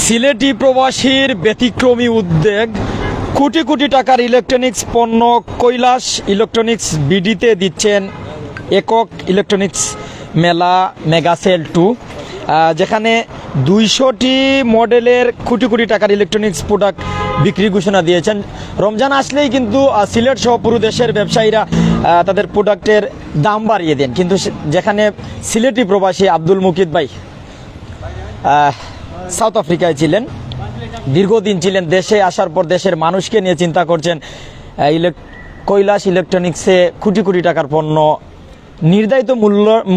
সিলেটি প্রবাসীর ব্যতিক্রমী উদ্যোগ, কোটি কোটি টাকার ইলেকট্রনিক্স পণ্য কৈলাস ইলেকট্রনিক্স বিডিতে দিচ্ছেন একক ইলেকট্রনিক্স মেলা মেগা সেল 2, যেখানে 200টি মডেলের কোটি কোটি টাকার ইলেকট্রনিক্স প্রোডাক্ট বিক্রি ঘোষণা দিয়েছেন। রমজান আসলেই কিন্তু সিলেট সহ পুরো দেশের ব্যবসায়ীরা তাদের প্রোডাক্টের দাম বাড়িয়ে দেন, কিন্তু যেখানে সিলেটি প্রবাসী আব্দুল মুকিদ ভাই সাউথ আফ্রিকায় ছিলেন, দীর্ঘদিন ছিলেন, দেশে আসার পর দেশের মানুষকে নিয়ে চিন্তা করছেন। কৈলাস ইলেকট্রনিক্সে কোটি কোটি টাকার পণ্য নির্ধারিত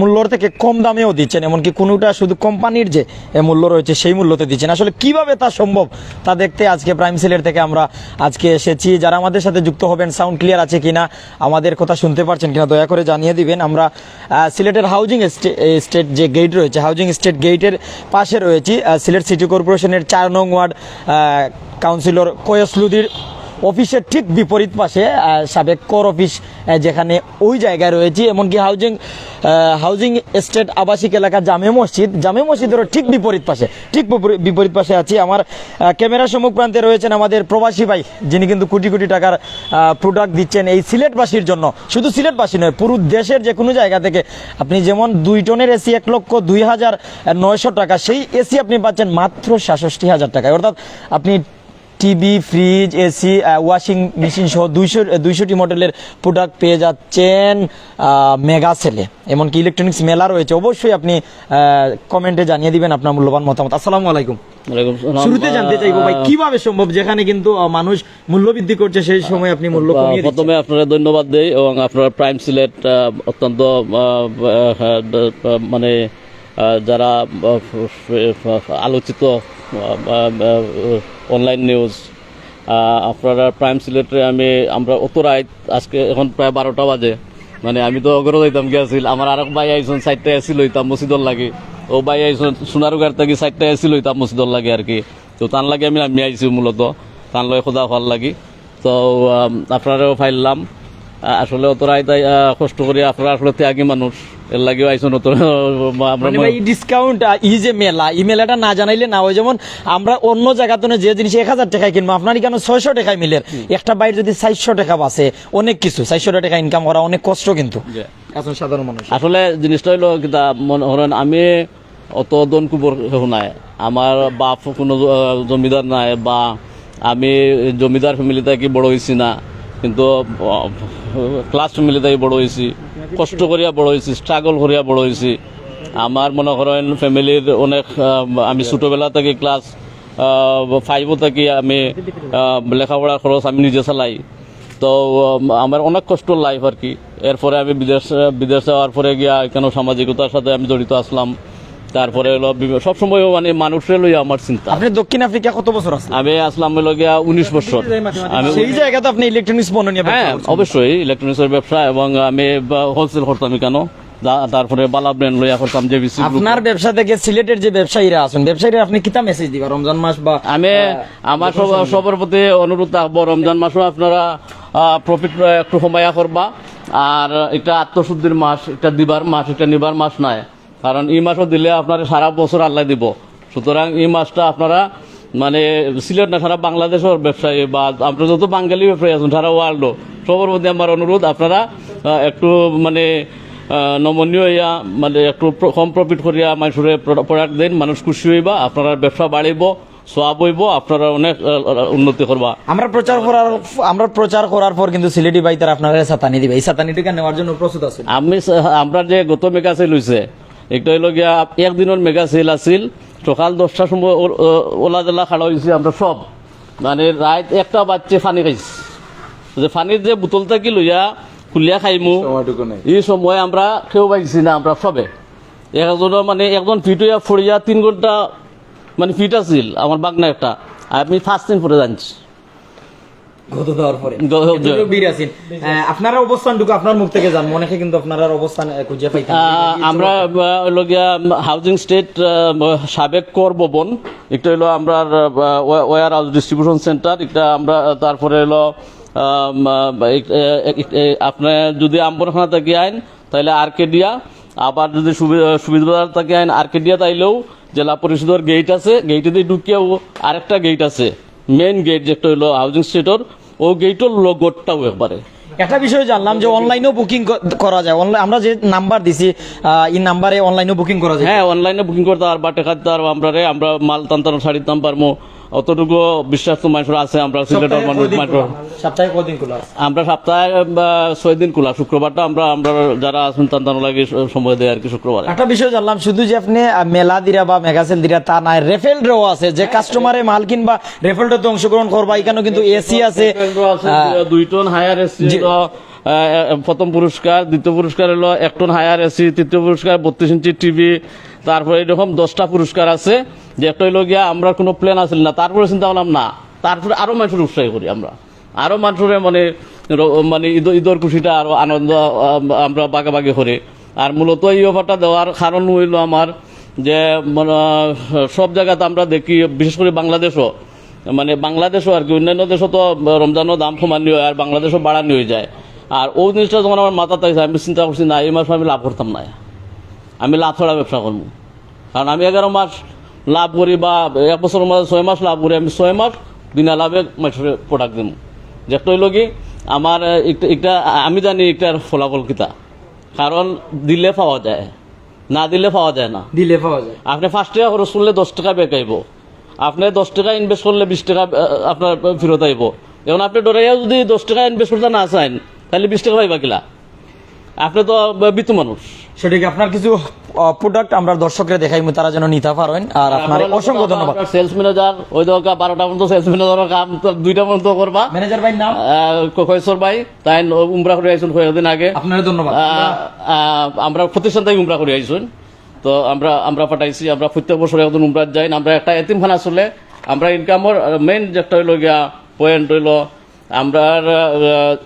মূল্যর থেকে কম দামেও দিচ্ছেন, এমনকি কোনোটা শুধু কোম্পানির যে মূল্য রয়েছে সেই মূল্যতে দিচ্ছেন। আসলে কিভাবে তা সম্ভব তা দেখতে আজকে প্রাইম সিলেট থেকে আমরা আজকে এসেছি। যারা আমাদের সাথে যুক্ত হবেন, সাউন্ড ক্লিয়ার আছে কিনা, আমাদের কথা শুনতে পারছেন কিনা দয়া করে জানিয়ে দিবেন। আমরা সিলেটের হাউজিং স্টেট যে গেট রয়েছে, হাউজিং স্টেট গেটের পাশে রয়েছি। সিলেট সিটি কর্পোরেশনের 4 নং ওয়ার্ড কাউন্সিলর কয়সলুদির অফিসের ঠিক বিপরীত পাশে সাবেক কর অফিস, যেখানে ওই জায়গায় রয়েছে। এমনকি হাউজিং এস্টেট আবাসিক এলাকা জামে মসজিদেরও ঠিক বিপরীত পাশে আছি। আমার ক্যামেরার সম্মুখ প্রান্তে রয়েছেন আমাদের প্রবাসী ভাই, যিনি কিন্তু কোটি কোটি টাকার প্রোডাক্ট দিচ্ছেন এই সিলেটবাসীর জন্য। শুধু সিলেটবাসী নয়, পুরো দেশের যে কোনো জায়গা থেকে আপনি যেমন 2 টনের এসি 1,02,900 টাকা, সেই এসি আপনি পাচ্ছেন মাত্র 66,000 টাকায়। অর্থাৎ আপনি TV, fridge, AC, washing machine সহ 200টি মডেলের প্রোডাক্ট পেয়ে যাচ্ছেন মেগা সেলে। এমনকি ইলেকট্রনিক্স মেলা রয়েছে, অবশ্যই আপনি কমেন্টে জানিয়ে দিবেন আপনার মূল্যবান মতামত। আসসালামু আলাইকুম। শুরুতে জানতে চাইবো ভাই, কিভাবে সম্ভব যেখানে কিন্তু মানুষ মূল্য বৃদ্ধি করছে সেই সময় আপনি মূল্য কমিয়ে দিচ্ছেন? প্রথমে আপনারা ধন্যবাদ দেই এবং আপনারা প্রাইম সিলেট অত্যন্ত মানে যারা আলোচিত অনলাইন নিউজ, আপনারা প্রাইম সিলেটে আমরা অত রাত আজকে এখন প্রায় 12টা বাজে, মানে আমি তো অগ্র যাইতাম গিয়েছিল, আমার আরেক ভাই আইসন 4টা এসি লইতাম মসজিদর লাগে, ও ভাই আইসন সোনারুগার থেকে 4টা এসি লইতাম মসজিদর লাগে আর কি। তো তার লাগে আমি আইছি মূলত তার লয় খোদা হওয়ার লাগি। তো আপনারাও ফাইলাম আসলে অত রাত কষ্ট করি, আপনারা আসলে ত্যাগী মানুষ, এর লাগেও আইসন অত ডিসকাউন্ট। ই যে মেলা, এই মেলাটা না জানাইলে না হয়। যেমন আমরা অন্য জায়গাতে যে জিনিস 1000 টাকায় কিনবো, আপনার কেন 600 টাকায় মিলের একটা বাইরে যদি 400 টাকা বাসে, অনেক কিছু 400 টাকা ইনকাম করা অনেক কষ্ট, কিন্তু সাধারণ মানুষ আসলে জিনিসটা হইলো কিতা মনে করেন আমি অত দনকুবর নাই, আমার বাপ কোনো জমিদার নাই, বা আমি জমিদার ফ্যামিলি থেকে বড় হয়েছি না, কিন্তু ক্লাস ফ্যামিলি থেকে বড় হয়েছি, কষ্ট করিয়া বড় হয়েছি, স্ট্রাগল করিয়া বড় হয়েছি। আমার মনে করেন ফ্যামিলির অনেক, আমি ছোটোবেলা থেকে ক্লাস 5 থেকে আমি লেখাপড়া খরচ আমি নিজে চালাই। তো আমার অনেক কষ্টর লাইফ আর কি। এরপরে আমি বিদেশ যাওয়ার পরে গিয়া কেন সামাজিকতার সাথে আমি জড়িত আসলাম। তারপরে হলো সবসময় মানে মানুষের লইয়া আমার চিন্তা। আপনি দক্ষিণ আফ্রিকা কত বছর আছেন? আমি আসলাম হলো গিয়া 19 বছর। আমি সেই জায়গাতে আপনি ইলেকট্রনিক্স পণ্য নিয়ে? হ্যাঁ অবশ্যই, ইলেকট্রনিক্সের ব্যবসা, এবং আমি হোলসেল করতাম কেন, তারপরে বালা ব্র্যান্ড লইয়া করতাম যে। আপনার ব্যবসা থেকে সিলেটের যে ব্যবসায়ীরা আছেন, ব্যবসায়ীরা আপনি কিতা মেসেজ দিবা রমজান মাস? বা আমি আমার সবার প্রতি অনুরোধ থাকবো, রমজান মাসও আপনারা প্রফিট একটু কমাইয়া করবা। আর এটা আত্মশুদ্ধির মাস, এটা দিবার মাস, এটা নিবার মাস নাই, কারণ এই মাসও দিলে আপনার সারা বছর আল্লাহ দিব। সুতরাং এই মাসটা আপনারা মানে সিলেট না সারা বাংলাদেশের ব্যবসায়ী বা আপনারা যত বাঙালি ব্যবসায়ী আছেন সারা ওয়ার্ল্ডও, সবার মধ্যে আমার অনুরোধ আপনারা একটু মানে নমনীয় হইয়া, মানে একটু কম প্রফিট করিয়া মানুষের প্রোডাক্ট দেন, মানুষ খুশি হইবা, আপনার ব্যবসা বাড়িব, সওয়াব হইব, আপনারা অনেক উন্নতি করবা। আমরা প্রচার করার পর কিন্তু সিলেটি ভাই তারা আপনারা সাতানি দিবে, এই সাতানিটা নেওয়ার জন্য প্রস্তুত আছে? আমরা যে গত মেগা সেল হয়েছে, একটা হইল গিয়া একদিনের মেগা সেল আছিল, সকাল 10টার সময় ওলা জেলা খাড়া হয়েছি আমরা সব, মানে রাত 1টা বাজছে ফানি খাইছি, যে ফানির যে বোতলটা কি লইয়া খুলিয়া খাইমু এই সময় আমরা কেউ পাইছি না, আমরা সবে একজন ফিট হইয়া ফড়িয়া 3 ঘন্টা মানে ফিট আছিল আমার বাগনা একটা, আমি ফার্স্ট দিন পরে জানছি আপনারা অবস্থানটুকু আপনার মুখ থেকে জান, অনেকে কিন্তু আপনার অবস্থান খুঁজে পাই। আমরা হাউজিং স্টেট সাবেক কর ভবন, একটা হলো আমরা ওয়ার হাউস ডিস্ট্রিবিউশন সেন্টার, একটা আমরা তারপরে হলো আপনার যদি আম্বরখানা থেকে আইন তাহলে আর্কেডিয়া, আবার যদি সুবিধা থেকে আইন আর্কেডিয়া তাইলেও জেলা পরিষদের গেট আছে, গেটে দিয়ে ঢুকিয়াও আরেকটা গেট আছে, মেইন গেট যেটা হলো হাউজিং স্ট্রিটের, ও গেটের লগটাও একবারে। একটা বিষয় জানলাম যে অনলাইনেও বুকিং করা যায়, আমরা যে নাম্বার দিছি এই নাম্বারে অনলাইনেও বুকিং করা যায়। হ্যাঁ, অনলাইনে বুকিং করতে আর বা টেকাতে আর আমরা মাল টানতাম শাড়ি দাম পারবো, অতটুকু বিশ্বাস তো মানুষের আছে। আমরা সিলেটের মানুষ, সপ্তাহে কদিন খোলা? আমরা সপ্তাহে 6 দিন খোলা, শুক্রবারটা আমরা যারা আছেন তান্তানো লাগে সময় দেয় আর কি শুক্রবার। একটা বিষয় জানলাম শুধু যে আপনি মেলা দিরা বা মেগাসেল দিরা তা নাই, রেফেল ড্র আছে, যে কাস্টমারে মাল কিনবা রেফেল ড্রতে অংশগ্রহণ করবা, এখানেও কিন্তু এসি আছে, 2 টন হায়ার এসি প্রথম পুরস্কার, দ্বিতীয় পুরস্কার হলো 1 টন হায়ার এসি, তৃতীয় পুরস্কার 32 ইঞ্চি টিভি, তারপরে এরকম 10টা পুরস্কার আছে। যে একটা হইলো গিয়া আমরা কোনো প্ল্যান আসল না, তারপরে চিন্তা করলাম না, তারপরে আরো মানুষের উৎসাহ করি আমরা, আরো মানুষের মানে ঈদের খুশিটা আরো আনন্দ আমরা বাগাবাগি করি। আর মূলত এই অফারটা দেওয়ার কারণ হইল আমার যে সব জায়গাতে আমরা দেখি, বিশেষ করে বাংলাদেশও, মানে বাংলাদেশও আর কি, অন্যান্য দেশও তো রমজানের দাম কমানি হয় আর বাংলাদেশও বাড়ানি হয়ে যায়। আর ওই জিনিসটা যখন আমার মাথাতে আছে, আমি চিন্তা করছি না, এই মাসে আমি লাভ করতাম না, আমি লাভ ছাড়া ব্যবসা করবো। কারণ আমি 11 মাস লাভ করি বা 1 বছরের মাঝে 6 মাস লাভ করি, আমি 6 মাস বিনা লাভে মানুষের প্রোডাক্ট দিব। যেটা হইল কি আমার একটা আমি জানি এটার ফলাফল কিতা, কারণ দিলে পাওয়া যায়, না দিলে পাওয়া যায় না। দিলে পাওয়া যায়। আপনি 5 টাকা খরচ করলে 10 টাকা বেকাইব, আপনি 10 টাকা ইনভেস্ট করলে 20 টাকা আপনার ফেরত আইব। এখন আপনি ডরাইয়া যদি 10 টাকা ইনভেস্ট করতে না চান, তাহলে 20 টাকা পাইবা কিলা? আপনি তো বিতু মানুষ। সেটাকে আপনার কিছু প্রোডাক্ট আমরা দর্শকরা দেখাই, তারা যেন নিতে পারেন। আর আপনার অসংখ্য ধন্যবাদ। সেলস ম্যানেজার ওই দরকার 12টা পর্যন্ত সেলস ম্যানেজারের কাম, 2টা পর্যন্ত করবা। ম্যানেজার ভাই নাম কৈশোর ভাই, তাই উমরা করে আইসুন কয়েকদিন আগে। আপনার ধন্যবাদ। আমরা প্রতিষ্ঠান থেকে উমরা করে আইসুন, তো আমরা পাঠাইছি, আমরা প্রত্যেক বছর একদিন উমরা যাই। আমরা একটা এতিমখানা চলে, আমরা ইনকামর মেইন যেটা হইল গিয়া পয়েন্ট হইল আমরা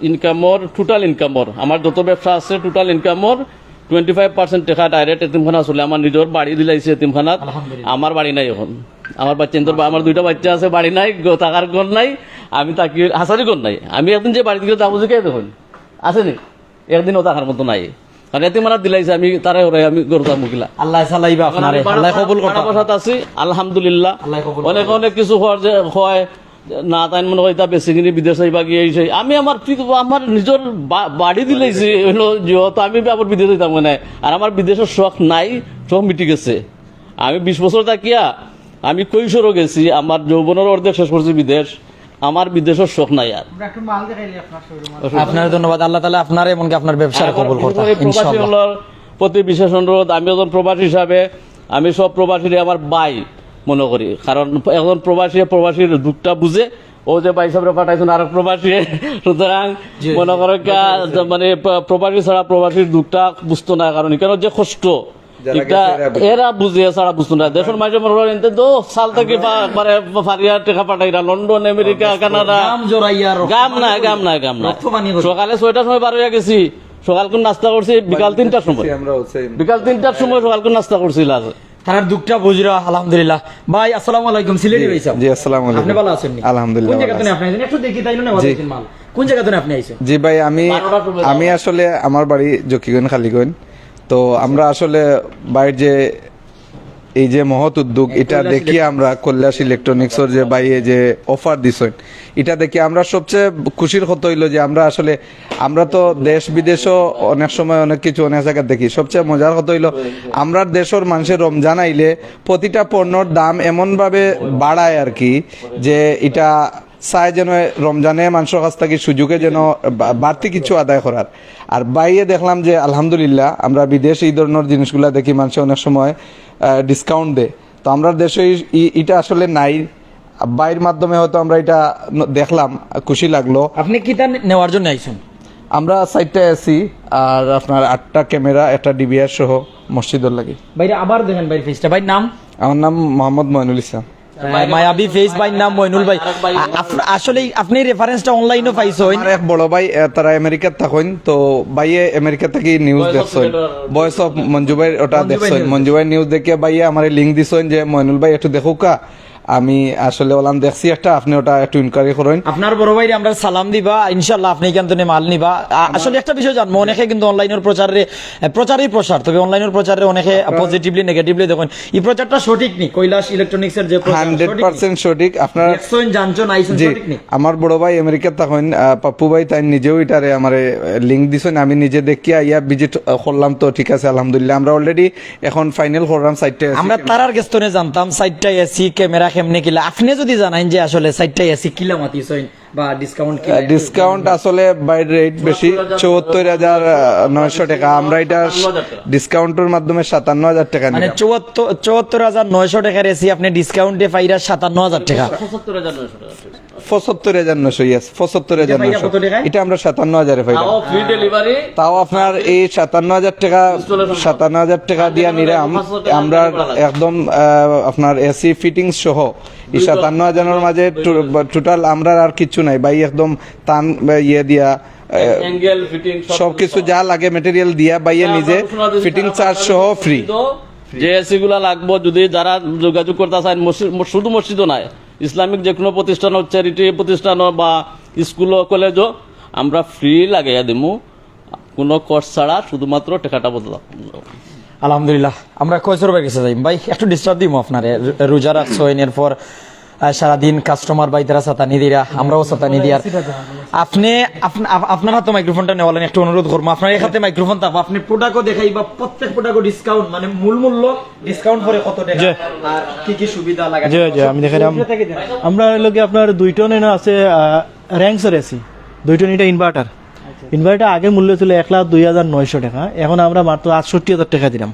ইনকামর, টোটাল ইনকামর, আমার যত ব্যবসা আছে টোটাল ইনকামর 25% টাকা ডাইরেক্ট এতিমখানা চলে। আমার নিজের বাড়ি দিলাইছে এতিমখানাত, আমার বাড়ি নাই এখন, আমার বাচ্চা, আমার 2টা বাচ্চা আছে, বাড়ি নাই, থাকার ঘর নাই, আমি তাকি হাসারি ঘর নাই। আমি একদিন যে বাড়ি দিকে যাবো যে কে দেখুন আসেনি, একদিনও থাকার মতো নাই, কারণ এতিমখানা দিলাইছে। আমি তারাই আমি গরু যাবো কিলা। আল্লাহ চালাইবা, আপনারে আল্লাহ কবুল করুন। আছি আলহামদুলিল্লাহ, অনেক কিছু হওয়ার যে হয় না, তাই মনে হয় তা বেশি কিনে বিদেশ যাইবা গিয়ে আমি আমার নিজের বাড়ি দিলেছি হলো, যেহেতু আমি আবার বিদেশ যাইতাম না, আর আমার বিদেশের শখ নাই, শখ মিটি গেছে। আমি 20 বছর থাকিয়া আমি কৈশোরও গেছি, আমার যৌবনের অর্ধেক শেষ করছি বিদেশ, আমার বিদেশের শখ নাই। আর আপনার ধন্যবাদ। আল্লাহ তাআলা আপনার এমনকি আপনার ব্যবসার কবুল করুন ইনশাআল্লাহ। প্রতি বিশেষ অনুরোধ, আমি একজন প্রবাসী হিসাবে আমি সব প্রবাসীরে আমার ভাই মনে করি, কারণ এখন প্রবাসীর দুঃখটা বুঝে। ও যে ভাই সাহেবরা পাঠাইছেন আর প্রবাসী, সুতরাং মনে করো মানে প্রবাসী ছাড়া প্রবাসীর দুঃখটা বুঝতো না, কারণ এখানে যে কষ্ট এটা এরা বুঝে ছাড়া বুঝতো না। দেশের মাঝে মনে করেন তো সাল থেকে ফারিয়ার টাকা পাঠাইরা লন্ডন, আমেরিকা, কানাডা, গাম নাই। সকালে 6টার সময় বার হয়ে গেছি, সকাল কোন নাস্তা করছি বিকাল 3টার সময়, সকাল কোন নাস্তা করছি। তার দুঃখটা বুঝরা। আলহামদুলিল্লাহ। ভাই আসসালামু আলাইকুম। সিলেটি ভাই সাহেব। জি আসসালামু আলাইকুম। আপনি ভালো আছেন? আলহামদুলিল্লাহ। কোন জায়গা থেকে আপনি আইছেন একটু দেখি তাইলো না? কোন জায়গা থেকে আপনি আইছেন? জি ভাই, আমি আসলে আমার বাড়ি জকিগঞ্জ, খালিগঞ্জ। তো আমরা আসলে বাইরে যে এই যে মহৎ উদ্যোগ, এটা দেখি আমরা কৈলাস ইলেকট্রনিক্সের যে বাইরে যে অফার দিছেন, এটা দেখি আমরা সবচেয়ে খুশির কথা হইলো যে আমরা তো দেশ বিদেশও অনেক সময় অনেক কিছু অনেক জায়গায় দেখি। সবচেয়ে মজার কথা হইলো আমরা দেশের মানুষের রমজান আইলে প্রতিটা পণ্যর দাম এমনভাবে বাড়ায় আর কি, যে এটা চায় যেন রমজানে মানুষের কাছ থেকে সুযোগে যেন বাড়তি কিছু আদায় করার। আর বাইরে দেখলাম যে আলহামদুলিল্লাহ আমরা বিদেশে এই ধরনের জিনিসগুলা দেখি, মানুষ অনেক সময় ডিসকাউন্ট দেয়। তো আমরা দেশে এটা আসলে নাই, বাইরের মাধ্যমে হয়তো আমরা এটা দেখলাম, খুশি লাগলো। আপনি কি তা নেওয়ার জন্য আইছেন? আমরা 4টা এসি আর আপনার 8টা ক্যামেরা, একটা ডিবিআর সহ মসজিদের লাগে। বাইরে আবার দেখেন ভাই ফেসটা। ভাই নাম? আমার নাম মোহাম্মদ মইনুল ইসলাম। মায়াবী ফেস ভাই নাম মইনুল ভাই। আসলে আপনি রেফারেন্সটা অনলাইনে পাইছেন? আমার এক বড় ভাই, তারা আমেরিকাত থাকেন, তো ভাইয়ে আমেরিকা থেকে নিউজ দেখছেন, ভয়েস অফ মঞ্জু ভাই, ওটা দেখছেন। মঞ্জু ভাই নিউজ দেখে ভাইয়ে আমার লিঙ্ক দিছেন যে মইনুল ভাই একটু দেখুকা, আমি আসলে ওলাম দেখছি একটা, আপনি ওটা একটু ইনকোয়ারি করেন। আপনার বড় ভাইরে আমরা সালাম দিবা, ইনশাল্লাহ আপনি এখান থেকে মাল নিবা। আসলে একটা বিষয় জানবো, অনেকে কিন্তু অনলাইনের প্রচারই প্রসার, তবে অনলাইনের প্রচারে অনেকে পজিটিভলি নেগেটিভলি দেখেন, এই প্রচারটা সঠিক নি? কৈলাস ইলেকট্রনিক্স এর যে 100% সঠিক। আপনার জানছেন আইছেন জি, সঠিক নি? আমার বড় ভাই আমেরিকা তখন পাপ্পু ভাই তাই নিজেও এটারে আমারে লিঙ্ক দিছেন, আমি নিজে দেখিয়া ইয়া ভিজিট করলাম। তো ঠিক আছে, আলহামদুলিল্লাহ আমরা অলরেডি এখন ফাইনাল করলাম সাইটে। আমরা তারার গেস্তনে জানতাম সাইটটা এসি ক্যামেরা কেমনে কিলা, আপনি যদি জানাইন যে আসলে সাইটটা এসি কিলা মাতিছেন বা ডিসকাউন্ট কি? ডিসকাউন্ট আসলে বাইরের রেট বেশি, 74,900 টাকা। আমরা এটা ডিসকাউন্টের মাধ্যমে 57,000 টাকা মানে নিলাম। 74,900 টাকার এসি আপনি ডিসকাউন্টে পাইরা 57,000 টাকা। 75,900, ইয়েস 75,900। কত টাকায়? এটা আমরা 57,000 পাইলাম। ফ্রি ডেলিভারি, তাও আপনার এই 57,000 টাকা দিয়া নিলাম আমরা একদম আপনার এসি ফিটিংস সহ। এই 57,000 মাঝে টোটাল আমরা আর কিছু নাই ভাই, একদম তান ইয়ে দিয়া অ্যাঙ্গেল ফিটিং সবকিছু যা লাগে মেটেরিয়াল দিয়া বাইয়ে নিজে ফিটিং চার্জ সহ ফ্রি। যে এসি গুলা লাগবো, যদি যারা যোগাযোগ করতে চান, শুধু মসজিদও নাই, ইসলামিক যে কোনো প্রতিষ্ঠান, চ্যারিটি প্রতিষ্ঠান বা স্কুল কলেজও আমরা ফ্রি লাগাইয়া দিমু, কোনো কষ্ট ছাড়া, শুধুমাত্র টাকাটা বদলাম। আলহামদুলিল্লাহ। আমরা কয়সর ভাই কাছে যাই ভাই, একটু ডিস্টার্ব দিব আপনার, রোজা রাখছেন, এরপর সারাদিন কাস্টমার ভাই তারা সাতানি দিরা, আমরাও সাতানি দিয়ার। আপনি আপনার হাতে মাইক্রোফোনটা নেওয়ালেন, একটু অনুরোধ করবো আপনার এই হাতে মাইক্রোফোন থাকবো, আপনি প্রোডাক্টও দেখাই বা প্রত্যেক প্রোডাক্টও ডিসকাউন্ট, মানে মূল মূল্য ডিসকাউন্ট করে কত টাকা আর কি কি সুবিধা লাগে। আমি দেখালাম, আমরা লোকে আপনার 2 টন এনে আছে র্যাঙ্কসের এসি, 2 টন এটা ইনভার্টার। ইনভার্টার আগে মূল্য ছিল 1,02,900 টাকা, এখন আমরা মাত্র 68,000 টাকা দিলাম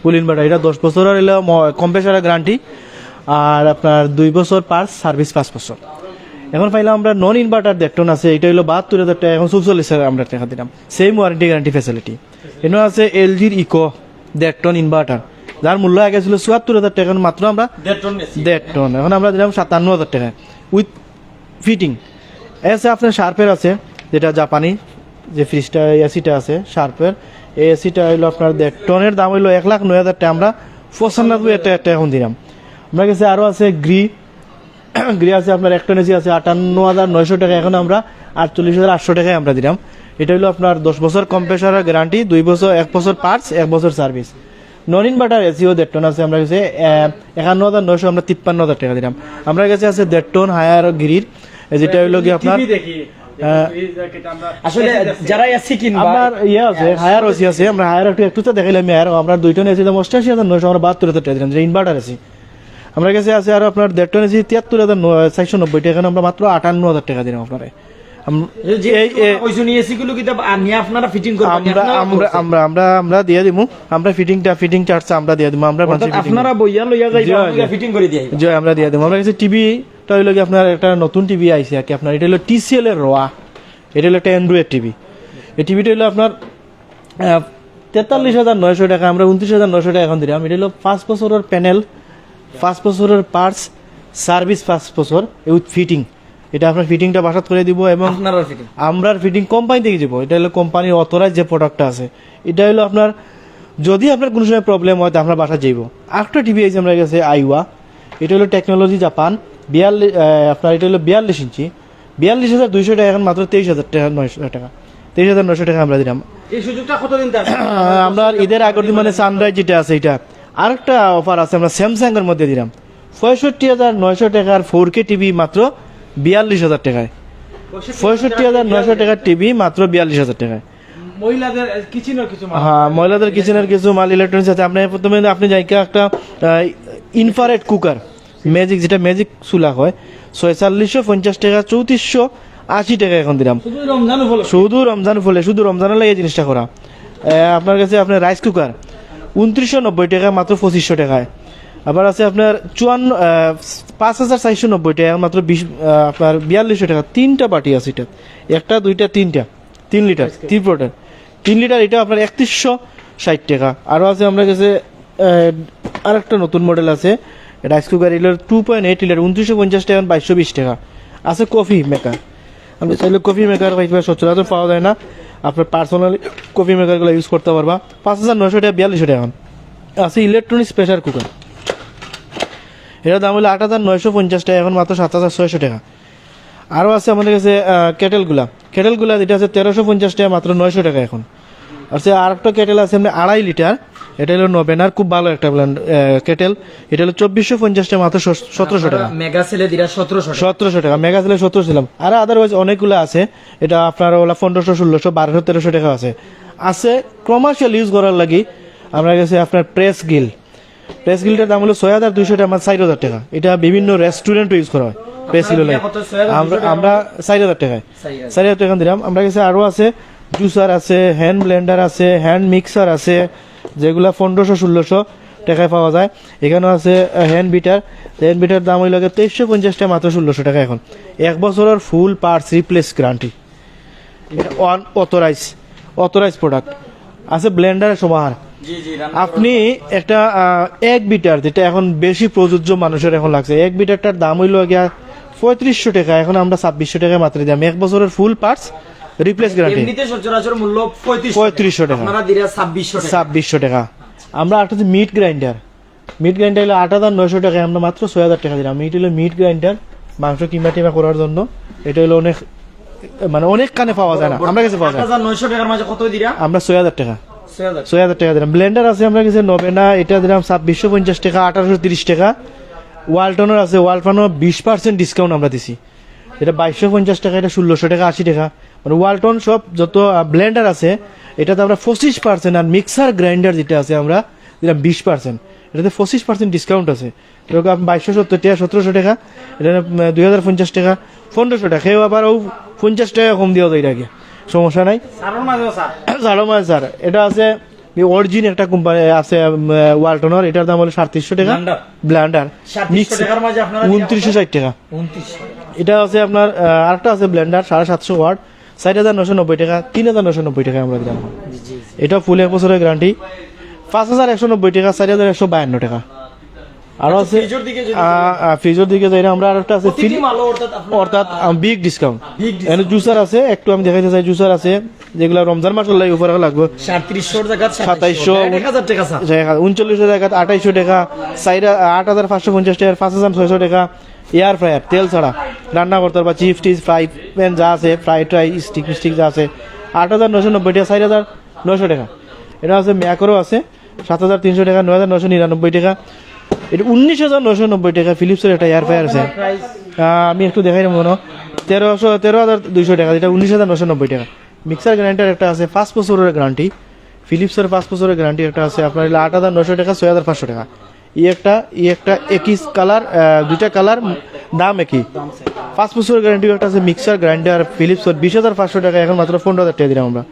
ফুল ইনভার্টার। এটা 10 বছরের হলো কম্প্রেসারের গ্যারান্টি, আর আপনার 2 বছর পার্স সার্ভিস 5 বছর। এখন পাইলাম আমরা নন ইনভার্টার দেখটন আছে, এটা হলো 72,000 টাকা, এখন 44,000 আমরা টাকা দিলাম, সেম ওয়ারেন্টি গ্যারান্টি ফ্যাসিলিটি। এনে আছে এলজির ইকো দেখটন ইনভার্টার, যার মূল্য আগে ছিল 74,000 টাকা, মাত্র আমরা 1.5 টন, এখন আমরা দিলাম 57,000 টাকা উইথ ফিটিং। এসে আপনার শার্পের আছে, যেটা জাপানি যে ফ্রিজটা এসিটা আছে শার্পের, এই এসিটা হইলো আপনার 1.5 টনের দাম হইলো 1,09,000 টাকা, আমরা 95,000 টাকা এখন দিলাম। আমরা কাছে আরও আছে গ্রি আছে আপনার 1 টন এসি আছে 58,900 টাকা, এখন আমরা 48,800 টাকায় আমরা দিলাম। এটা হলো আপনার 10 বছর কম্প্রেসারের গ্যারান্টি, 1 বছর পার্টস, 1 বছর সার্ভিস। নন ইনভার্টার এসিও 1.5 টন আছে, আমরা কাছে 51,900, আমরা 53,000 টাকা দিলাম। আমরা কাছে আছে 1.5 টন হায়ার গিরির, যেটা হইলো কি আপনার আসলে যারা এসি কিনবা, আমার ইয়ে আছে হায়ার এসি আছে, আমরা হায়ার একটু তো দেখাইলাম। হায়ার আমরা 2 টন এসি দাম 88,900, আমরা 72,000 টাকা দিলাম, যেটা ইনভার্টার এসি। আমরা কাছে আছে আর আপনার 1.5 টন এসি 73,490 টাকা, এখন আমরা মাত্র 58,000 টাকা দিলাম আপনার। আমরা দিয়ে দিব, আমরা ফিটিং চার্জ আমরা দিয়ে দিব, আমরা আপনারা বইয়া লইয়া যাইবা ফিটিং করে দিই, আমরা দিয়ে দিব। আমরা কাছে টিভিটা হইলো কি আপনার একটা নতুন টিভি আইছে আর কি, আপনার এটা হলো TCL এর রোয়া, এটা হলো একটা অ্যান্ড্রয়েড টিভি। এই টিভিটা হলো আপনার 43,900 টাকা, আমরা 29,900 টাকা এখন দিলাম। এটা হলো 5 বছরের প্যানেল, 5 বছরের পার্টস সার্ভিস, 5 বছর উইথ ফিটিং। এটা আপনার ফিটিংটা বাসাত করে দিব, এবং আমরা ফিটিং কোম্পানি থেকে দিব। এটা হলো কোম্পানির অথরাইজ যে প্রোডাক্টটা আছে, এটা হলো আপনার যদি আপনার কোনো সময় প্রবলেম হয়, তো আমরা বাসা যাইব। আরেকটা টিভি আছে আমরা কাছে আইওয়া, এটা হলো টেকনোলজি জাপান, 42 আপনার এটা হলো 42 ইঞ্চি, 42,200 টাকা, এখন মাত্র 23,900 টাকা, 23,900 টাকা আমরা দিলাম। এই সুযোগটা কতদিন থাকবে? আমরা ঈদের আগের দিন, মানে সানরাইজ যেটা আছে এটা। আরেকটা অফার আছে, আমরা স্যামসাং এর মধ্যে দিলাম 65,900 টাকার 4K টিভি মাত্র 42,000 টাকায়। 65,900 টাকার টিভি মাত্র 42,000 টাকায়। মহিলাদের কিচেনের কিছু মাল, হ্যাঁ মহিলাদের কিচেনের কিছু মাল, ইলেকট্রনিক্স আছে। আপনি প্রথমে আপনি যাইকা একটা ইনফ্রারেড কুকার ম্যাজিক, যেটা ম্যাজিক চুলা হয়, 4650 টাকা, 3480 টাকা এখন দিলাম। শুধু রমজান ফলে, শুধু রমজানের লাগে এই জিনিসটা করা। আপনার কাছে আপনার রাইস কুকার 2990 টাকা, মাত্র 2500 টাকায়। আবার আছে আপনার 5,490 টাকা, মাত্র আপনার 4200 টাকা। 3টা বাটি আছে, এটা 1টা 2টা 3টা, 3 লিটার 3 লিটার, এটা আপনার 3160 টাকা। আরও আছে আমরা কাছে আরেকটা নতুন মডেল আছে রাইস কুকার, এগুলো 2.8 লিটার, 2950 টাকা, 2220 টাকা। আছে কফি মেকার, আপনি চাইলে কফি মেকার সচরাচর পাওয়া যায় না, আপনার পার্সোনালি কফি মেকারগুলো ইউজ করতে পারবা। 5,900 টাকা, 4200 টাকা। আছে ইলেকট্রনিক্স প্রেসার কুকার, এটার দাম হলো 8,950 টাকা, এখন মাত্র 7,600 টাকা। আরও আছে আমাদের কাছে কেটেলগুলা যেটা আছে 1,350 টাকা, মাত্র 900 টাকা এখন। আছে আর একটা কেটেল আছে এমনি 2.5 লিটার, এটা হলো নবেনার, খুব ভালো একটা কেটেল। এটা হলো 2,450 টাকা, মাত্র 1,700 টাকা। মেগা সেলে দিরা 1700 টাকা, মেগা সেলে 17 ছিলাম। আর আদারওয়াইজ অনেকগুলো আছে, এটা আপনার ওলা 1500, 1600, 1200, 1300 টাকা আছে কমার্শিয়াল ইউজ করার লাগি। আমরা গেছে আপনার প্রেস গিলটার দাম হলো 6,200 টাকা, আমার 4,000 টাকা। এটা বিভিন্ন রেস্টুরেন্টও ইউজ করা হয় প্রেস গিল লাগে। আমরা 4,000 টাকায় 4,000 টাকা দিলাম। আমরা কাছে আরও আছে জুসার আছে, হ্যান্ড ব্লেন্ডার আছে, হ্যান্ড মিক্সার আছে, যেগুলা 1500, 1600 টাকায় পাওয়া যায়। এখানেও আছে হ্যান্ড বিটার দাম হইল 2350 টাকা, মাত্র 1600 টাকা এখন। 1 বছরের full parts replace guarantee, authorise product আছে। ব্লেন্ডারের সমাহার, আপনি একটা 1 বিটার, যেটা এখন বেশি প্রযোজ্য মানুষের এখন লাগছে, 1 বিটারটার দাম হইল গিয়া 3500 টাকা, এখন আমরা 2600 টাকায় মাত্র দিলাম। 1 বছরের ফুল পার্টস রিপ্লেস গ্যারান্টি, এমনিতে সচরাচর মূল্য 3500 টাকা, আপনারা দিরা 2600 টাকা। আমরা একটা হচ্ছে মিট গ্রাইন্ডার হলো 8,900 টাকায়, আমরা মাত্র 6,000 টাকা দিলাম। এটা হলো মিট গ্রাইন্ডার, মাংস কিমা টিমা করার জন্য। এটা হলো অনেক কানে পাওয়া যায় না, আমরা কাছে পাওয়া যায়। 8,900 টাকার মাঝে কত দিরা? আমরা 6,000 টাকা 6,000 টাকা দিলাম। ব্লেন্ডার আছে আমরা কাছে নবেনা, এটা দিলাম 2,650 টাকা, 1,830 টাকা। ওয়ালটনের আছে, ওয়ালটনও 20% ডিসকাউন্ট আমরা দিছি, এটা 2,250 টাকা, এটা 1,600 টাকা, 80 টাকা। মানে ওয়ালটন সব যত ব্লেন্ডার আছে এটাতে আমরা 25%, আর মিক্সার গ্রাইন্ডার যেটা আছে আমরা দিলাম 20%, এটাতে 25% ডিসকাউন্ট আছে। এরকম 2,270 টাকা, 1,700 টাকা, এটা 2,050 টাকা, 1,500 টাকা। কেউ আবার 50 টাকা কম দিও তো, এটাকে সমস্যা নাই। সাড়ো মাছ স্যার, এটা আছে অরিজিন একটা কোম্পানি আছে ওয়ালটনের, এটার দাম হলো 3,700 টাকা। ব্লেন্ডার 2,960 টাকা। এটা আছে আপনার আরেকটা আছে ব্লেন্ডার 750 ওয়াট, 4,990 টাকা, 3,990 টাকা আমরা দিলাম। এটা ফুল 1 বছরের গ্যারান্টি, 5,190 টাকা, 4,152 টাকা। আরো আছে ফ্রিজের দিকে যাই, আমরা আরেকটা আছে অর্থাৎ বিগ ডিসকাউন্ট। এখানে জুসার আছে, একটু আমি দেখাইতে চাই। জুসার আছে যেগুলো রমজান মাসের লাগে উপরে লাগবে 3700 টাকা, 2700, 1000 টাকা, 3900 টাকা, 2800 টাকা, 8,550 টাকা, 5,600 টাকা। এয়ার ফ্রায়ার তেল ছাড়া রান্না করতে পারবা, চিপস টিপস ফ্রাই প্যান যা আছে, ফ্রাই ট্রাই স্টিক যা আছে, 8,990 টাকা, 4,900 টাকা। এটা আছে ম্যাকরও আছে 7,300 টাকা, 9,999 টাকা। এটা 19,990 টাকা। ফিলিপসের একটা এয়ার ফ্রায়ার আছে, আমি একটু দেখাই নেব, 13,200 টাকা, এটা 19,990 টাকা। মিক্সার গ্রাইন্ডার একটা আছে 5 বছরের গ্যারান্টি, ফিলিপসের 5 বছরের গ্যারান্টি একটা আছে আপনার 8,900 টাকা, 6,500 টাকা। ই একটা একই কালার, দুইটা কালার দাম একই, 5 বছরের গ্যারান্টি একটা আছে মিক্সার গ্রাইন্ডার ফিলিপসের 20,500 টাকা, এখন মাত্র 15,000 টাকা দিলাম আমরা।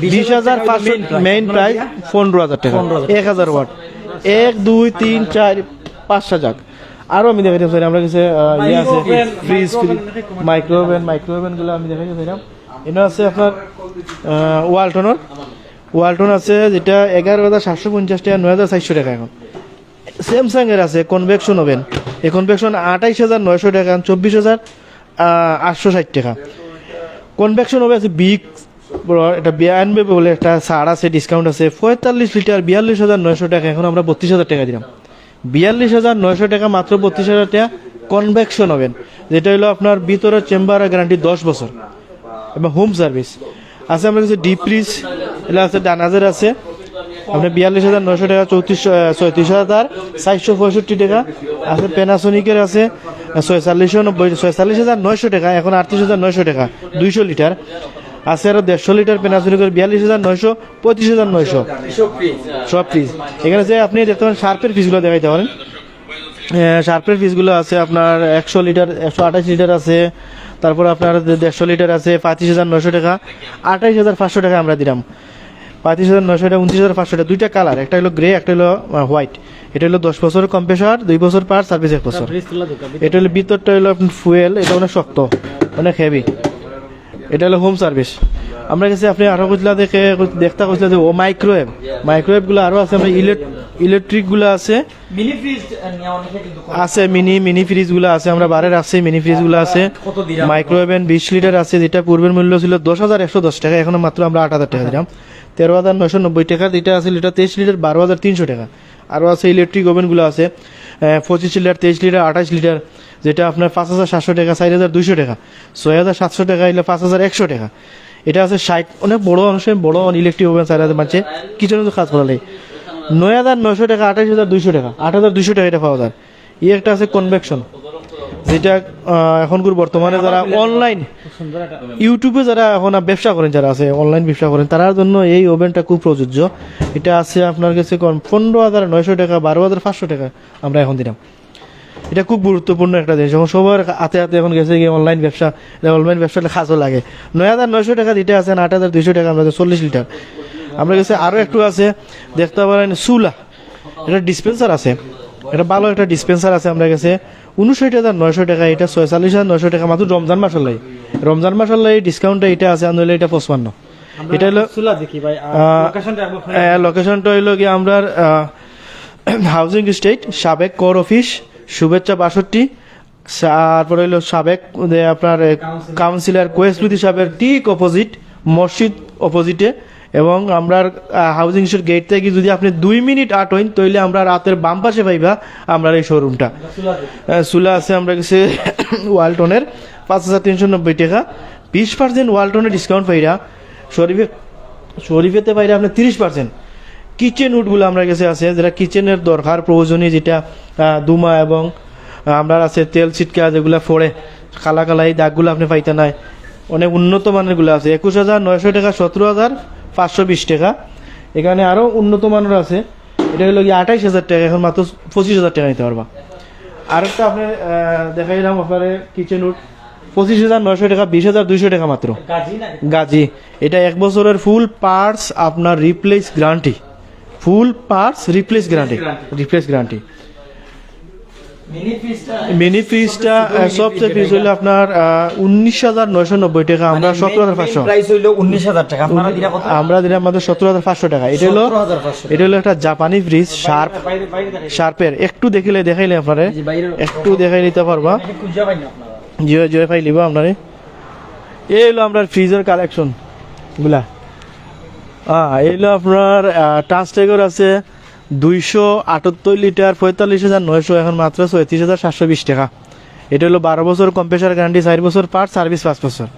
20,500 মেইন প্রাইস, 15,000 টাকা, 1,000 ওয়াট, 1 2 3 4 5টা যাক। আরো আমি দেখাইতে চাই, আমরা কাছে ইয়ে আছে ফ্রিজ, মাইক্রোওভেন গুলো আমি দেখাইতে চাইলাম। এটা আছে আপনার ওয়ালটন আছে, যেটা 11,750 টাকা, 9,400 টাকা এখন। স্যামসাং এর আছে কনভেকশন ওভেন, এই কনভেকশন 28,900 টাকা, 24,860 টাকা। কনভেকশন ওভেন আছে বিগ, এটা 92 বলে একটা ছাড় আছে, ডিসকাউন্ট আছে, 45 লিটার, 42,900 টাকা, এখন আমরা 32,000 টাকা দিলাম। 42,900 টাকা, মাত্র 32,000 টাকা। কনভেকশন ওভেন, যেটা হলো আপনার ভিতরের চেম্বারের গ্যারান্টি 10 বছর এবং হোম সার্ভিস আছে। আমার কাছে ডিপ ফ্রিজ এটা আছে, ডানাজের আছে আপনার 42,900 টাকা, 34,465 টাকা আছে। প্যানাসোনিকের আছে 46,900 টাকা, এখন 38,900 টাকা, 200 লিটার আছে। আরো 150 লিটার প্যানাসোনিকের 42,900, 35,900 সব ফ্রিজ। এখানে যে আপনি দেখতে পারেন শার্পের ফ্রিজগুলো দেখাইতে পারেন, শার্পের ফ্রিজগুলো আছে আপনার 100 লিটার, 128 লিটার আছে, তারপর আপনার 150 লিটার আছে, 35,900 টাকা, 28,500 টাকা আমরা দিলাম। 35,900 টাকা, 29,500 টাকা, দুইটা কালার, একটা হলো গ্রে, একটা হলো হোয়াইট। এটা হলো 10 বছরের কম্প্রেসার, 2 বছর পার সার্ভিস, 1 বছর। এটা হলো ভিতরটা হলো আপনার ফুয়েল, এটা অনেক শক্ত, অনেক হেভি। এটা হলো হোম সার্ভিস। আমরা কাছে আপনি আরো কইলা দেখতে কইলা যে ও মাইক্রোওয়েভ গুলো আরো আছে, আমরা ইলেকট্রিক গুলো আছে, মিনি ফ্রিজ আছে মিনি ফ্রিজ গুলো আছে, আমরা বারে রাখছি মিনি ফ্রিজ গুলো আছে। মাইক্রোওয়েভ 20 লিটার আছে, যেটা পূর্বের মূল্য ছিল 10,110 টাকা, এখন মাত্র আমরা 8,000 টাকা দিলাম। 13,990 টাকা। এটা আছে লিটার 23 লিটার 12,300 টাকা। আরও আছে ইলেকট্রিক ওভেনগুলো আছে 25 লিটার 23 লিটার 28 লিটার, যেটা আপনার 5,700 টাকা, 4,200 টাকা, 6,700 টাকা, এলে 5,100 টাকা। এটা আছে 60, অনেক বড় অংশে বড় ইলেকট্রিক ওভেন 4,000 মানছে কিচেনে তো কাজ করালে 9,900 টাকা, 28,200 টাকা, 8,200 টাকা এটা পাওয়া যায়। একটা আছে কনভেকশন, যেটা এখনকার বর্তমানে যারা অনলাইন ইউটিউবে যারা এখন ব্যবসা করেন, যারা আছে অনলাইন ব্যবসা করেন, তার জন্য এই ওভেনটা খুব প্রযোজ্য। এটা আছে আপনার কাছে 15,900 টাকা, 12,500 টাকা আমরা এখন দিলাম। এটা খুব গুরুত্বপূর্ণ একটা জিনিস, যখন সবার হাতে হাতে এখন গেছে গিয়ে অনলাইন ব্যবসা, অনলাইন ব্যবসাটা কাজও লাগে। 9,900 টাকা দিতে আছেন, 8,200 টাকা আমরা 40 লিটার। আমরা কাছে আরও একটু আছে, দেখতে পারেন চুলা, এটা ডিসপেন্সার আছে, এটা ভালো একটা ডিসপেন্সার আছে আমরা কাছে 59,900 টাকা। এটা 46,900 টাকা মাত্র রমজান মাসাল্লাই। রমজান মাসাল্লাই ডিসকাউন্টটা এটা আছে, আনলে এটা 55। এটা হলো লোকেশনটা হইলো গিয়ে আমরা হাউজিং স্টেট, সাবেক কোর অফিস, শুভেচ্ছা 62, তারপরে হইলো সাবেক আপনার কাউন্সিলর কোয়েসলুতি সাহেবের ঠিক অপোজিট, মসজিদ অপোজিটে। এবং আমরা হাউজিং স্টেট গেট থেকে যদি আপনি 2 মিনিট আট হইন, তাইলে আমরা রাতের বাম পাশে পাইবা আমরা এই শোরুমটা। চুলা আছে আমরা কাছে ওয়ালটনের 5,390 টাকা, 20% ওয়ালটনের ডিসকাউন্ট পাইরা। শরীফেতে পাইরা আপনার 30%। কিচেন উডগুলো আমরা কাছে আছে, যেটা কিচেনের দরকার প্রয়োজনীয়, যেটা দুমা এবং আমরা আছে তেল ছিটকা যেগুলো ফোড়ে কালা কালা, এই দাগগুলো আপনি পাইতে নাই। অনেক উন্নত মানের গুলো আছে 21,900 টাকা, 17,520 টাকা। এখানে আরও উন্নত মানের আছে, এটা হলো গিয়ে 28,000 টাকা, এখন মাত্র 25,000 টাকা নিতে পারবা। আরেকটা আপনি দেখাইলাম আপনার কিচেন উড 25,900 টাকা, 20,200 টাকা মাত্র। গাজি, এটা 1 বছরের ফুল পার্টস আপনার রিপ্লেস গ্যারান্টি, ফুল পার্টস রিপ্লেস গ্যারান্টি। মিনি ফ্রিজটা সবচেয়ে ফ্রিজ হইলো আপনার 19,990 টাকা, আমরা 17,500 প্রাইস হইলো 19,000 টাকা, আমরা দিলাম মাত্র 17,500 টাকা। এটা হলো একটা জাপানি ফ্রিজ, শার্পের। একটু দেখাইলে আপনারে একটু দেখাই নিতে পারবা, জিও জিও পাই লিবা আপনারে। এই হলো আপনার ফ্রিজের কালেকশন গুলা। এই হলো আপনার ট্রান্সটেগর আছে 278 লিটার, 45,900, এখন মাত্র 34,720 টাকা। এটা হলো 12 বছর কম্প্রেসার গ্যারান্টি, 4 বছর পার্ট সার্ভিস 5 বছর।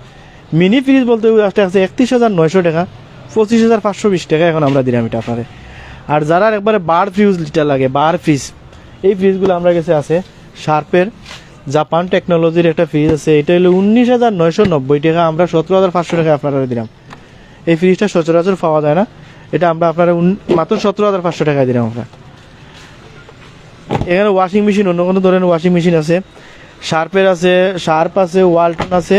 মিনি ফ্রিজ বলতে আছে 31,900 টাকা, 25,520 টাকা এখন আমরা দিলাম এটা আপনারে। আর যারা একবারে বার ফ্রিজ লিটার লাগে, বার ফ্রিজ, এই ফ্রিজগুলো আমরা কাছে আছে শার্পের জাপান টেকনোলজির একটা ফ্রিজ আছে, এটা হলো 19,990 টাকা, আমরা 17,500 টাকা আপনারা দিলাম। এই ফ্রিজটা সচরাচর পাওয়া যায় না, এটা আমরা আপনারা মাত্র 17,500 টাকায় দিলাম আমরা। এখানে ওয়াশিং মেশিন, অন্য কোনো ধরনের ওয়াশিং মেশিন আছে, শার্পের আছে, শার্প আছে, ওয়ালটন আছে,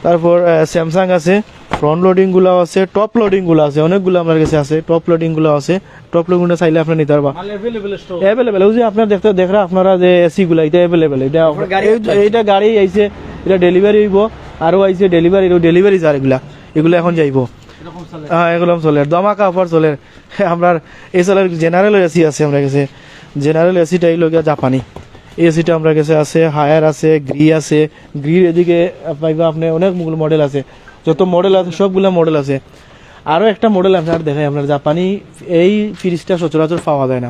তারপর স্যামসাং আছে, ফ্রন্ট লোডিংগুলো আছে, টপ লোডিংগুলো আছে, অনেকগুলো আমার কাছে আছে, টপ লোডিংগুলো আছে। টপ লোডিংগুলো চাইলে আপনার নিতে পারবা, অ্যাভেলেবেল। ওই যে আপনার দেখরা আপনারা যে এসিগুলো, এটা অ্যাভেলেবেল। এটা গাড়ি আইছে, এটা ডেলিভারি হইব, আরও আইছে ডেলিভারি যার এগুলো এখন যাইব। হ্যাঁ, এগুলো চলে দমাকা অফার চলে। আপনার এই চলে জেনারেল এসি আছে আমরা কাছে, জেনারেল এসিটা এই লোক জাপানি এসিটা আমরা কাছে আছে, হায়ার আছে, গ্রির এদিকে পাইবা আপনি অনেক মডেল আছে, যত মডেল আছে সবগুলো মডেল আছে। আরও একটা মডেল আপনার দেখাই, আপনার জাপানি এই ফ্রিজটা সচরাচর পাওয়া যায় না,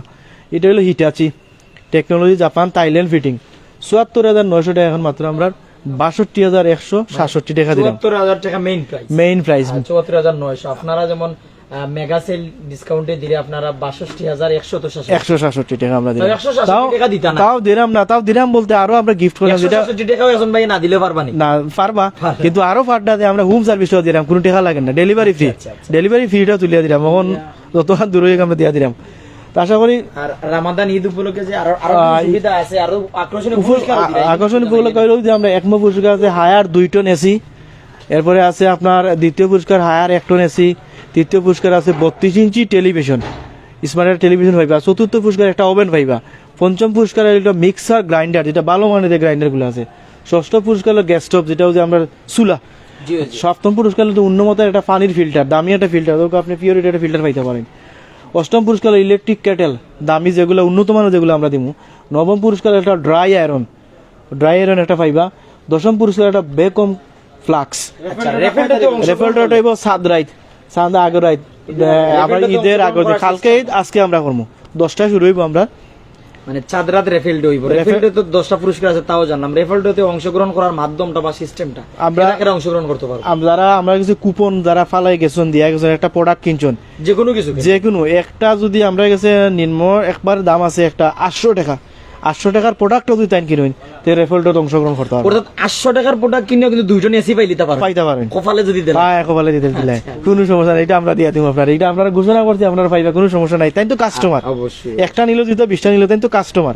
এটা হলো Hitachi technology Japan, Thailand fitting, 74,900 টাকা, এখন মাত্র আমরা 62,167 টাকা দিলাম। 74,000 টাকা মেইন প্রাইস 74,900। আপনারা যেমন মেগা সেল ডিসকাউন্টে দিলে আপনারা 62,167 টাকা আমরা দিলাম। 167 টাকা দিতা না, তাও দিলাম বলতে আরো আমরা গিফট করলাম, যেটা 167 টাকাও এখন ভাই না দিলে পারবা না, পারবা, কিন্তু আরো ফাটটা দিয়ে আমরা হোম সার্ভিসও দিলাম, কোনো টাকা লাগে না, ডেলিভারি ফ্রি, ডেলিভারি ফ্রিটা তুলিয়া দিলাম। এখন যত দূর হয়ে আমরা দিয়া দিলাম। আশা করি আর রমাদান ঈদ উপলক্ষে যে আরো সুবিধা আছে, আরো আকর্ষণীয় উপলক্ষে হলো যে আমরা একম পুরস্কার আছে হায়ার 2 টন এসি, এরপরে আছে আপনার দ্বিতীয় পুরস্কার হায়ার 1 টন এসি, তৃতীয় পুরস্কার আছে 32 ইঞ্চি টেলিভিশন, স্মার্ট টেলিভিশন পাইবা, চতুর্থ পুরস্কার একটা ওভেন পাইবা, পঞ্চম পুরস্কার হলো মিক্সার গ্রাইন্ডার, যেটা ভালো মানের যে গ্রাইন্ডারগুলো আছে, ষষ্ঠ পুরস্কার হলো গ্যাস স্টোভ, যেটা হচ্ছে আমরা চুলা, সপ্তম পুরস্কার হলো উন্নত একটা পানির ফিল্টার, দামি একটা ফিল্টার, আপনি পিওরিটি একটা ফিল্টার পাইতে পারেন। অষ্টম পুরস্কার ইলেকট্রিক কেটেল, দামি যেগুলো উন্নত মানের যেগুলো আমরা দিব। নবম পুরস্কার একটা ড্রাই আয়রন একটা পাইবা। দশম পুরস্কার একটা বেকম ফ্লাক্স, রেফ্রিজারেটর টাইপ সাদ আগরাইত আবার ঈদের আগে কালকে ঈদ, আজকে আমরা করবো 10টায় শুরু হইব আমরা। মানে চাঁদ রাত রেফেলডে হইব। রেফেলডে তো 10টা পুরস্কার আছে তাও জানলাম। রেফেলডেতে অংশগ্রহণ করার মাধ্যমটা বা সিস্টেমটা আমরা অংশগ্রহণ করতে পারবো। আমরা কিছু কুপন যারা ফালাই গেছেন দিয়া গেছেন, একটা প্রোডাক্ট কিনছেন, যে কোনো একটা যদি আমরা গেছে নিম্ন একবার দাম আছে একটা 800 টাকা, 800 টাকার প্রোডাক্টও যদি তাই কিনুন তে রেফেলডে অংশগ্রহণ করতে পারবো। অর্থাৎ 800 টাকার প্রোডাক্ট কিনেও কিন্তু দুইজন এসি পাইতে পারবেন কপালে যদি দেন। হ্যাঁ, কপালে দিতে দিলে কোনো সমস্যা নাই, এটা আমরা দিয়া দিব আপনারা। এটা আপনারা ঘোষণা করছি, আপনারা পাইবা, কোনো সমস্যা নাই। তাই তো কাস্টমার অবশ্যই একটা নিলো দিত 20টা নিলো, তাই তো কাস্টমার।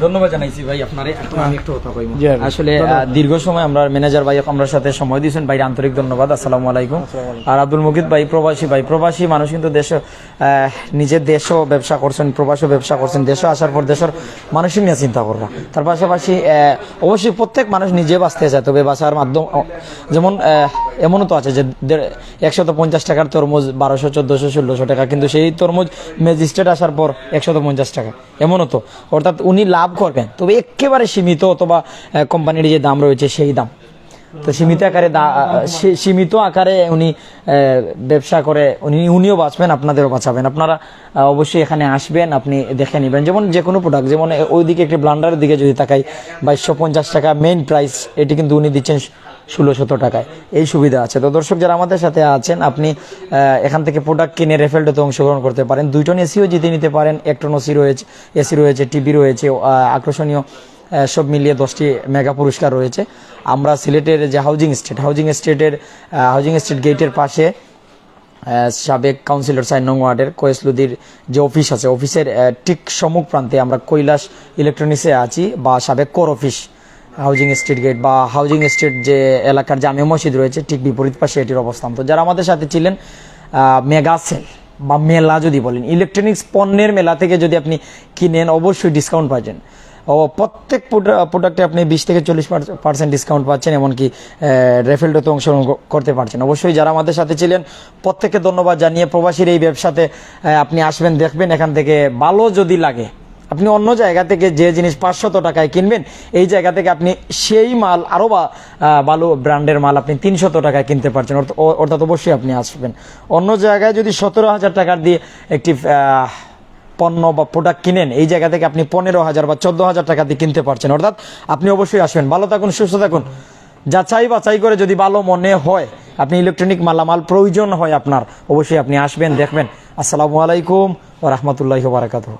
ধন্যবাদ জানাইছি ভাই আপনারে। এখন আমি একটু কথা কইব। আসলে দীর্ঘ সময় আমরা ম্যানেজার ভাই আমার সাথে সময় দিয়েছেন ভাই, আন্তরিক ধন্যবাদ। আসসালামু আলাইকুম। আর আব্দুল মুকিত ভাই প্রবাসী মানুষ কিন্তু দেশে নিজের দেশও ব্যবসা করছেন, প্রবাসও ব্যবসা করছেন। দেশে আসার পর দেশের মানুষই নিয়ে চিন্তা কররা। তার পাশাপাশি অবশ্যই প্রত্যেক মানুষ নিজে বাঁচতে চায়, তবে বাঁচার মাধ্যম যেমন এমনও তো আছে যে 150 টাকার তরমুজ 1200, 1400, 1600 টাকা, কিন্তু সেই তরমুজ ম্যাজিস্ট্রেট আসার পর 150 টাকা, এমনও তো। অর্থাৎ উনি লাভ করবেন, তবে একেবারে সীমিত, অথবা কোম্পানির যে দাম রয়েছে সেই দাম তো সীমিত আকারে উনি ব্যবসা করে, উনিও বাঁচবেন, আপনাদেরও বাঁচাবেন। আপনারা অবশ্যই এখানে আসবেন, আপনি দেখে নেবেন। যেমন যে কোনো প্রোডাক্ট, যেমন ওইদিকে একটি ব্লান্ডারের দিকে যদি তাকাই 2250 টাকা মেইন প্রাইস, এটি কিন্তু উনি দিচ্ছেন 1600 টাকায়। এই সুবিধা আছে। তো দর্শক যারা আমাদের সাথে আছেন, আপনি এখান থেকে প্রোডাক্ট কিনে রেফেলডেতে অংশগ্রহণ করতে পারেন। 2 টন এসিও জিতে নিতে পারেন, 1 টন এসি রয়েছে, টিভি রয়েছে, আকর্ষণীয় সব মিলিয়ে 10টি মেগা পুরস্কার রয়েছে। আমরা সিলেটের যে হাউজিং স্টেট গেটের পাশে সাবেক কাউন্সিলর 4 নং ওয়ার্ডের কোয়েসলুদির যে অফিস আছে, অফিসের ঠিক সম্মুখ প্রান্তে আমরা কৈলাস ইলেকট্রনিক্সে আছি, বা সাবেক core office housing street gate বা হাউজিং স্ট্রিট যে এলাকার জামে মসজিদ রয়েছে ঠিক বিপরীত পাশে এটির অবস্থান। তো যারা আমাদের সাথে ছিলেন, মেগা সেল বা মেলা যদি বলেন, ইলেকট্রনিক্স পণ্যের মেলা থেকে যদি আপনি কিনেন অবশ্যই ডিসকাউন্ট পাচ্ছেন। প্রত্যেক প্রোডাক্টে আপনি 20 থেকে 40% ডিসকাউন্ট পাচ্ছেন, এমনকি রেফেলডেতে অংশগ্রহণ করতে পারছেন। অবশ্যই যারা আমাদের সাথে ছিলেন প্রত্যেককে ধন্যবাদ জানিয়ে, প্রবাসীর এই ব্যবসাতে আপনি আসবেন, দেখবেন, এখান থেকে ভালো যদি লাগে আপনি অন্য জায়গা থেকে যে জিনিস 500 টাকায় কিনবেন, এই জায়গা থেকে আপনি সেই মাল আরও ভালো ব্র্যান্ডের মাল আপনি 300 টাকায় কিনতে পারছেন। অর্থাৎ অবশ্যই আপনি আসবেন। অন্য জায়গায় যদি 17,000 টাকার দিয়ে একটি পণ্য বা প্রোডাক্ট কিনেন, এই জায়গা থেকে আপনি 15,000 বা 14,000 টাকা দিয়ে কিনতে পারছেন। অর্থাৎ আপনি অবশ্যই আসবেন। ভালো থাকুন, সুস্থ থাকুন। যাচাই বাছাই করে যদি ভালো মনে হয়, আপনি ইলেকট্রনিক মালামাল প্রয়োজন হয় আপনার, অবশ্যই আপনি আসবেন, দেখবেন। আসসালামু আলাইকুম ওয়া রাহমাতুল্লাহি ওয়া বারাকাতুহু।